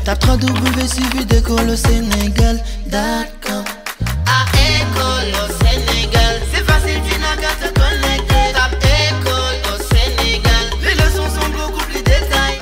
Tape 3W suivi d'école au Sénégal.com. À école au Sénégal, c'est facile, tu n'as qu'à te connecter. Tape école au Sénégal, les leçons sont beaucoup plus détaillées.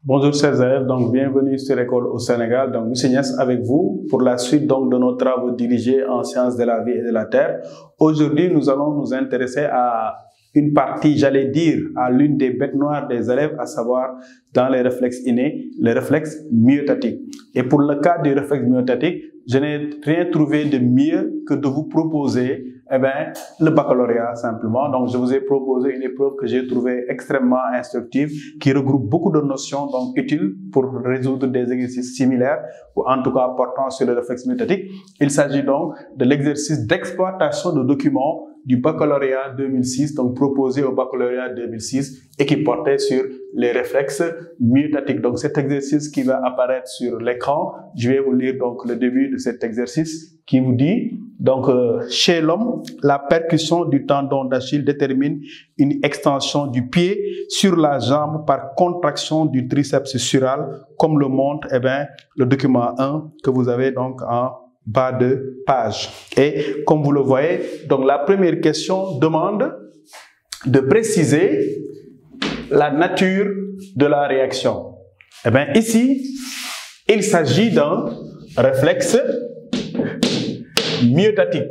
Bonjour chers élèves, donc bienvenue sur École au Sénégal. Donc Monsieur Niass avec vous pour la suite donc de nos travaux dirigés en sciences de la vie et de la terre. Aujourd'hui, nous allons nous intéresser à une partie, j'allais dire, à l'une des bêtes noires des élèves, à savoir dans les réflexes innés, les réflexes myotatiques. Et pour le cas des réflexes myotatiques, je n'ai rien trouvé de mieux que de vous proposer le baccalauréat simplement. Donc je vous ai proposé une épreuve que j'ai trouvée extrêmement instructive, qui regroupe beaucoup de notions donc utiles pour résoudre des exercices similaires, ou en tout cas portant sur le réflexe myotatique. Il s'agit donc de l'exercice d'exploitation de documents du baccalauréat 2006, donc proposé au baccalauréat 2006 et qui portait sur les réflexes myotatiques. Donc cet exercice qui va apparaître sur l'écran, je vais vous lire donc le début de cet exercice qui vous dit, donc chez l'homme, la percussion du tendon d'Achille détermine une extension du pied sur la jambe par contraction du triceps sural, comme le montre le document 1 que vous avez donc en bas de page. Et comme vous le voyez, donc la première question demande de préciser la nature de la réaction. Ici, il s'agit d'un réflexe myotatique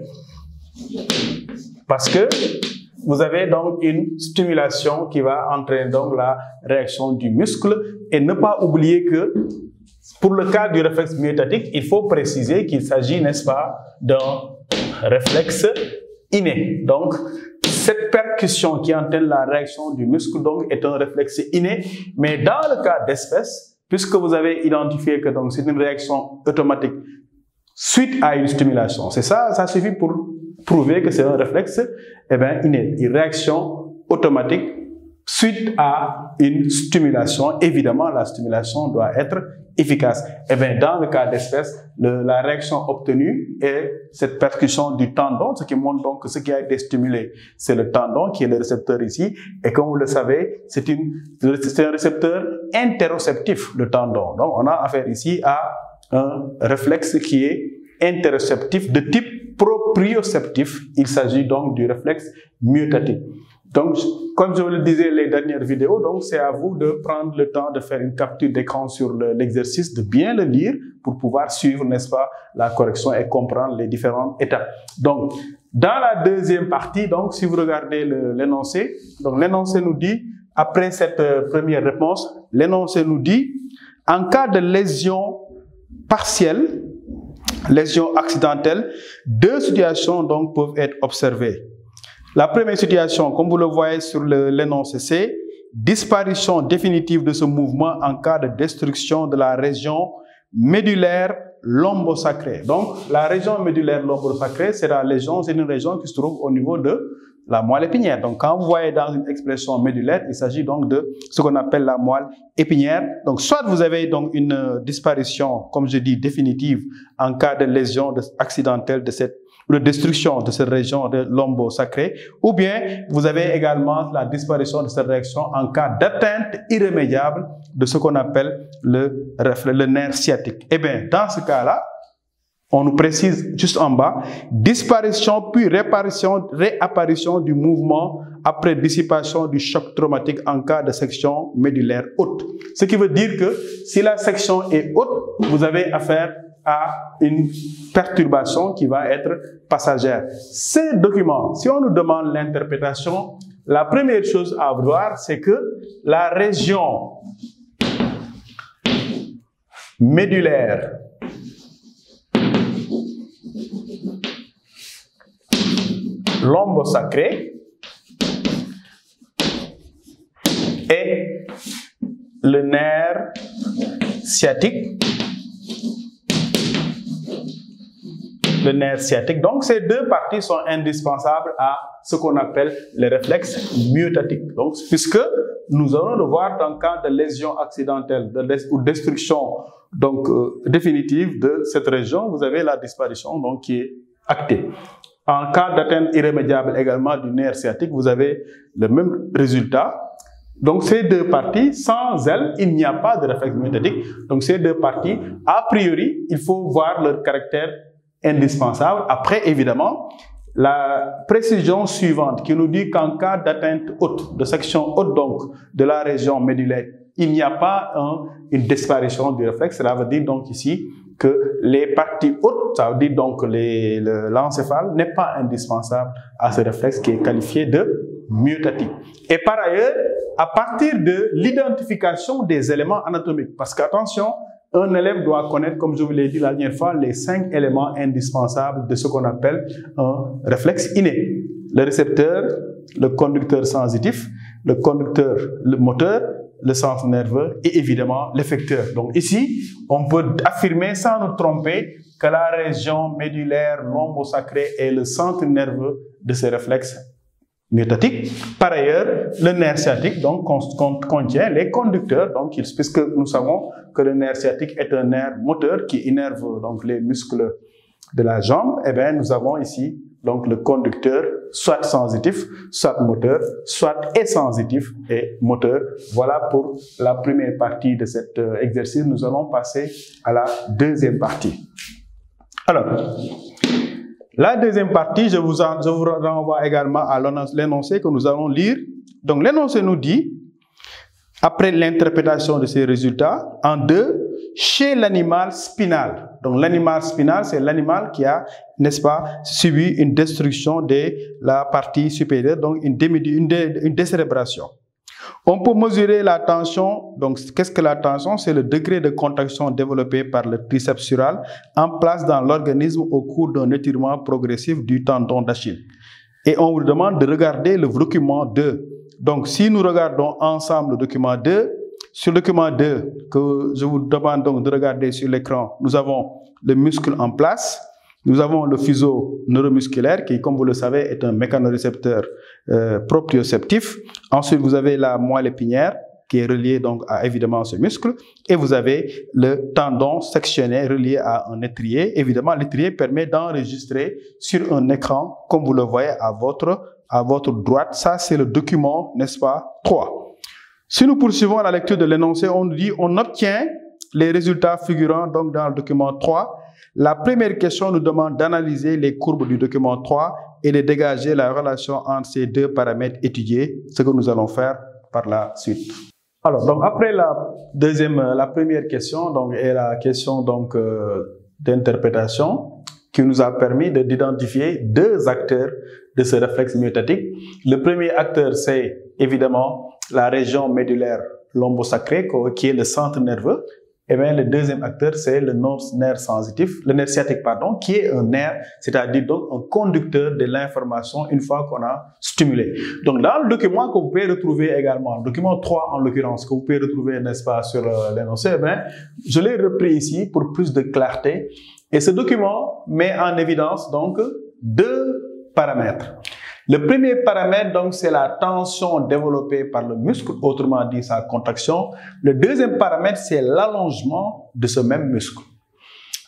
parce que vous avez donc une stimulation qui va entraîner donc la réaction du muscle. Et ne pas oublier que pour le cas du réflexe myotatique, il faut préciser qu'il s'agit, n'est-ce pas, d'un réflexe inné. Donc, cette percussion qui entraîne la réaction du muscle donc, est un réflexe inné. Mais dans le cas d'espèce, puisque vous avez identifié que c'est une réaction automatique suite à une stimulation, c'est ça, ça suffit pour prouver que c'est un réflexe inné, une réaction automatique suite à une stimulation. Évidemment, la stimulation doit être efficace. Dans le cas d'espèce, la réaction obtenue est cette percussion du tendon, ce qui montre donc que ce qui a été stimulé, c'est le tendon qui est le récepteur ici. Et comme vous le savez, c'est un récepteur interoceptif, le tendon. Donc, on a affaire ici à un réflexe qui est interoceptif de type proprioceptif. Il s'agit donc du réflexe myotatique. Donc, comme je vous le disais les dernières vidéos, donc c'est à vous de prendre le temps de faire une capture d'écran sur l'exercice, de bien le lire pour pouvoir suivre, n'est-ce pas, la correction et comprendre les différentes étapes. Donc, dans la deuxième partie, donc, si vous regardez l'énoncé, donc l'énoncé nous dit, après cette première réponse, l'énoncé nous dit, en cas de lésion partielle, lésion accidentelle, deux situations donc peuvent être observées. La première situation, comme vous le voyez sur l'énoncé, c'est disparition définitive de ce mouvement en cas de destruction de la région médulaire lombosacrée. Donc, la région médulaire lombosacrée, c'est une région qui se trouve au niveau de la moelle épinière. Donc, quand vous voyez dans une expression médulaire, il s'agit donc de ce qu'on appelle la moelle épinière. Donc, soit vous avez donc une disparition, comme je dis, définitive en cas de lésion accidentelle de destruction de cette région de lombosacrée, ou bien vous avez également la disparition de cette réaction en cas d'atteinte irrémédiable de ce qu'on appelle le nerf sciatique. Dans ce cas-là, on nous précise juste en bas, disparition puis réapparition du mouvement après dissipation du choc traumatique en cas de section médulaire haute. Ce qui veut dire que si la section est haute, vous avez affaire à une perturbation qui va être passagère. Ces documents, si on nous demande l'interprétation, la première chose à voir, c'est que la région médulaire lombosacrée et le nerf sciatique. Donc, ces deux parties sont indispensables à ce qu'on appelle les réflexes myotatiques. Donc, puisque nous allons le voir dans le cas de lésion accidentelle ou destruction définitive de cette région, vous avez la disparition donc, qui est actée. En cas d'atteinte irrémédiable également du nerf sciatique, vous avez le même résultat. Donc ces deux parties, sans elles, il n'y a pas de réflexe myotatique. Donc ces deux parties, a priori, il faut voir leur caractère indispensable. Après, évidemment, la précision suivante qui nous dit qu'en cas d'atteinte haute, de section haute donc de la région médulaire, il n'y a pas une disparition du réflexe. Cela veut dire donc ici que les parties hautes, ça veut dire donc l'encéphale, n'est pas indispensable à ce réflexe qui est qualifié de myotatique. Et par ailleurs, à partir de l'identification des éléments anatomiques, parce qu'attention, un élève doit connaître, comme je vous l'ai dit la dernière fois, les 5 éléments indispensables de ce qu'on appelle un réflexe inné. Le récepteur, le conducteur sensitif, le conducteur moteur, le centre nerveux et évidemment l'effecteur. Donc ici, on peut affirmer sans nous tromper que la région médulaire lombosacrée est le centre nerveux de ce réflexe myotatique. Par ailleurs, le nerf sciatique donc contient les conducteurs, donc puisque nous savons que le nerf sciatique est un nerf moteur qui innerve donc les muscles de la jambe, et bien nous avons ici donc le conducteur soit sensitif, soit moteur, soit et sensitif et moteur. Voilà pour la première partie de cet exercice. Nous allons passer à la deuxième partie. Alors, la deuxième partie, je vous renvoie également à l'énoncé que nous allons lire. Donc l'énoncé nous dit, après l'interprétation de ces résultats, en 2, chez l'animal spinal. Donc l'animal spinal, c'est l'animal qui a, n'est-ce pas, subi une destruction de la partie supérieure, donc une décérébration. On peut mesurer la tension. Donc qu'est-ce que la tension? C'est le degré de contraction développé par le triceps sural en place dans l'organisme au cours d'un étirement progressif du tendon d'Achille. Et on vous demande de regarder le document 2. Donc si nous regardons ensemble le document 2, sur le document 2, que je vous demande donc de regarder sur l'écran, nous avons le muscle en place, nous avons le fuseau neuromusculaire qui, comme vous le savez, est un mécanorécepteur proprioceptif. Ensuite, vous avez la moelle épinière qui est reliée donc à évidemment ce muscle, et vous avez le tendon sectionné relié à un étrier. Évidemment, l'étrier permet d'enregistrer sur un écran, comme vous le voyez à votre droite. Ça, c'est le document, n'est-ce pas, 3. Si nous poursuivons la lecture de l'énoncé, on dit on obtient les résultats figurant donc dans le document 3. La première question nous demande d'analyser les courbes du document 3 et de dégager la relation entre ces deux paramètres étudiés, ce que nous allons faire par la suite. Alors, donc après la première question, donc est la question donc d'interprétation qui nous a permis d'identifier 2 acteurs de ce réflexe myotatique. Le premier acteur, c'est évidemment la région médulaire lombosacrée, qui est le centre nerveux. Et bien le deuxième acteur, c'est le nerf sensitif, le nerf sciatique, pardon, qui est un nerf, c'est-à-dire donc un conducteur de l'information une fois qu'on a stimulé. Donc dans le document que vous pouvez retrouver également, le document 3 en l'occurrence, que vous pouvez retrouver, n'est-ce pas, sur l'énoncé, eh bien, je l'ai repris ici pour plus de clarté. Et ce document met en évidence donc 2 paramètres. Le premier paramètre, donc, c'est la tension développée par le muscle, autrement dit sa contraction. Le deuxième paramètre, c'est l'allongement de ce même muscle.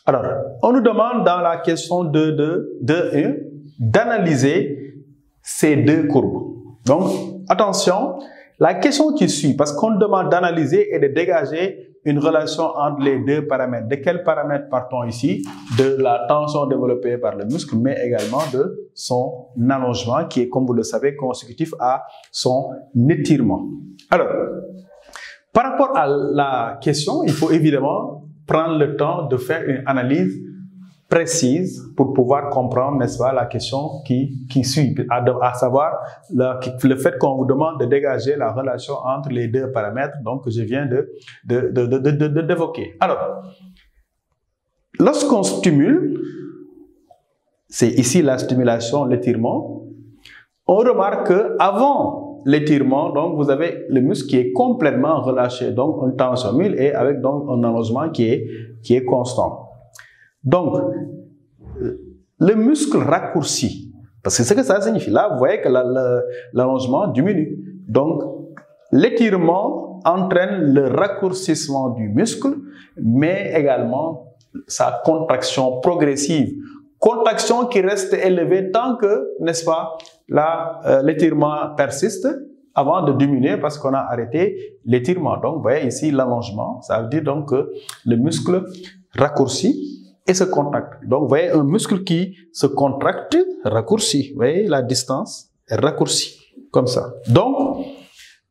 Alors, on nous demande dans la question 2.1 d'analyser ces 2 courbes. Donc, attention, la question qui suit, parce qu'on nous demande d'analyser et de dégager une relation entre les 2 paramètres. De quel paramètre partons ici? De la tension développée par le muscle, mais également de son allongement qui est, comme vous le savez, consécutif à son étirement. Alors, par rapport à la question, il faut évidemment prendre le temps de faire une analyse précise pour pouvoir comprendre, n'est-ce pas, la question qui suit, à savoir le fait qu'on vous demande de dégager la relation entre les 2 paramètres donc que je viens d'évoquer. Alors, lorsqu'on stimule, c'est ici la stimulation, l'étirement, on remarque qu'avant l'étirement, donc vous avez le muscle qui est complètement relâché, donc une tension 1000 et avec donc un allongement qui est constant. Donc, le muscle raccourcit, parce que c'est ce que ça signifie. Là, vous voyez que l'allongement diminue. Donc, l'étirement entraîne le raccourcissement du muscle, mais également sa contraction progressive. Contraction qui reste élevée tant que, n'est-ce pas, l'étirement persiste. avant de diminuer parce qu'on a arrêté l'étirement. Donc, vous voyez ici l'allongement, ça veut dire donc que le muscle raccourcit et se contracte. Donc, vous voyez un muscle qui se contracte, raccourcit. Vous voyez, la distance est raccourcie, comme ça. Donc,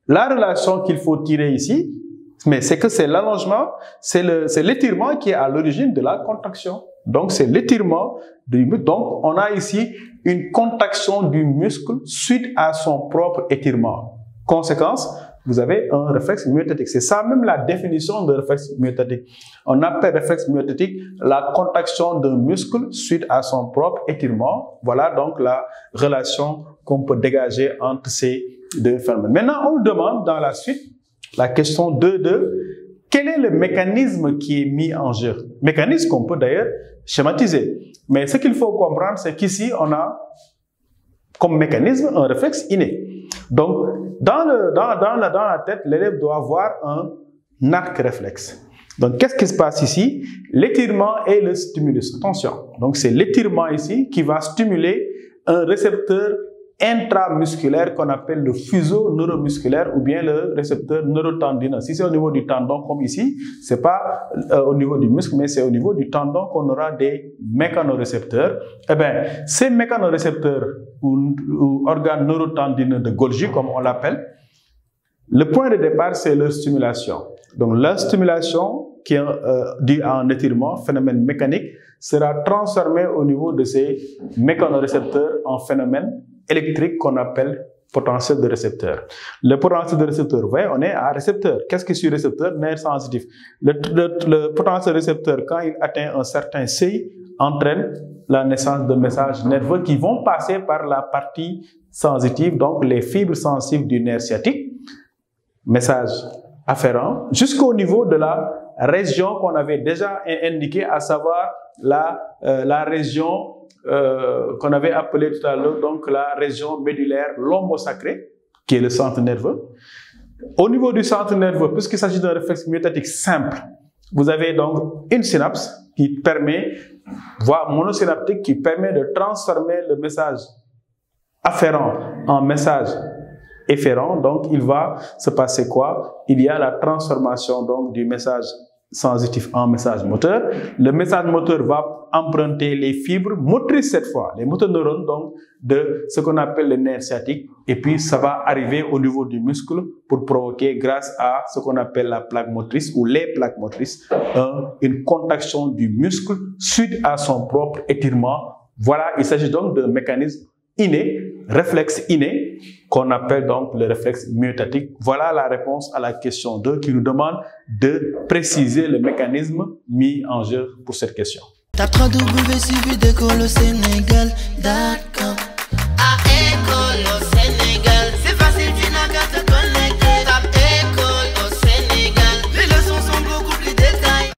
la relation qu'il faut tirer ici, mais c'est que c'est l'allongement, c'est l'étirement qui est à l'origine de la contraction. Donc, c'est l'étirement du muscle. Donc, on a ici une contraction du muscle suite à son propre étirement. Conséquence, vous avez un réflexe myotatique. C'est ça même la définition de réflexe myotatique. On appelle réflexe myotatique la contraction d'un muscle suite à son propre étirement. Voilà donc la relation qu'on peut dégager entre ces deux phénomènes. Maintenant, on nous demande dans la suite, la question 2.2, quel est le mécanisme qui est mis en jeu? Mécanisme qu'on peut d'ailleurs schématiser. Mais ce qu'il faut comprendre, c'est qu'ici, on a comme mécanisme un réflexe inné. Donc, dans la tête, l'élève doit avoir un arc réflexe. Donc, qu'est-ce qui se passe ici? L'étirement et le stimulus. Attention. Donc, c'est l'étirement ici qui va stimuler un récepteur intramusculaire qu'on appelle le fuseau neuromusculaire ou bien le récepteur neurotendineux. Si c'est au niveau du tendon comme ici, c'est pas au niveau du muscle, mais c'est au niveau du tendon qu'on aura des mécanorécepteurs. Eh bien, ces mécanorécepteurs ou organes neurotendineux de Golgi, comme on l'appelle, le point de départ, c'est leur stimulation. Donc, la stimulation qui est due à un étirement, phénomène mécanique, sera transformée au niveau de ces mécanorécepteurs en phénomène électrique qu'on appelle potentiel de récepteur. Le potentiel de récepteur, vous voyez, on est à récepteur. Qu'est-ce que c'est récepteur? Nerf sensitif. Le potentiel de récepteur, quand il atteint un certain seuil, entraîne la naissance de messages nerveux qui vont passer par la partie sensitive, donc les fibres sensibles du nerf sciatique, message afférent, jusqu'au niveau de la région qu'on avait déjà indiquée, à savoir la région qu'on avait appelée tout à l'heure, donc la région médullaire lombosacrée, qui est le centre nerveux. Au niveau du centre nerveux, puisqu'il s'agit d'un réflexe myotatique simple, vous avez donc une synapse qui permet, voire monosynaptique, qui permet de transformer le message afférent en message efférent. Donc, il va se passer quoi? Il y a la transformation donc du message sensitif en message moteur. Le message moteur va emprunter les fibres motrices cette fois, les motoneurones donc de ce qu'on appelle le nerf sciatique, et puis ça va arriver au niveau du muscle pour provoquer, grâce à ce qu'on appelle la plaque motrice ou les plaques motrices, une contraction du muscle suite à son propre étirement. Voilà, il s'agit donc d'un mécanisme inné, réflexe inné, qu'on appelle donc le réflexe myotatique. Voilà la réponse à la question 2 qui nous demande de préciser le mécanisme mis en jeu pour cette question. Tape www.suividecolosénégal.com